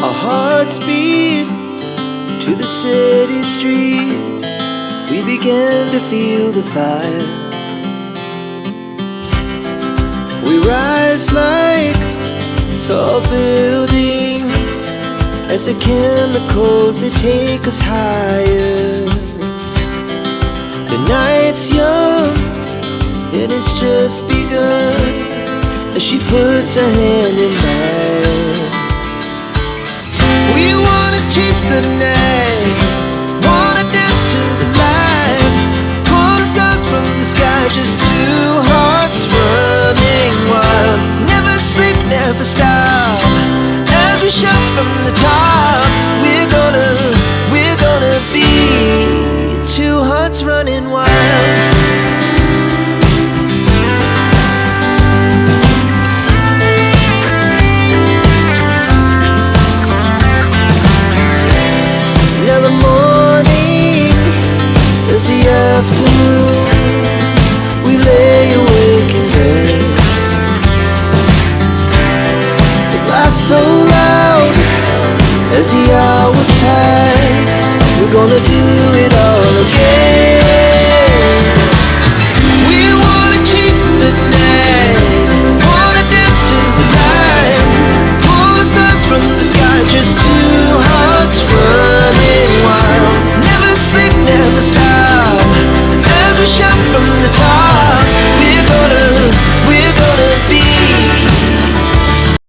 Our hearts beat to the city streets. We began to feel the fire. We rise like tall buildings as the chemicals, they take us higher. The night's young and it's just begun as she puts her hand in mine. We wanna chase the night, wanna dance to the light, pull the stars from the sky, just two hearts running wild. Never sleep, never stop, as we shout from the top. We're gonna be two hearts running wild. Now the morning is the afternoon. We lay awake in bed. It laughs so loud as the hours pass. We're gonna do it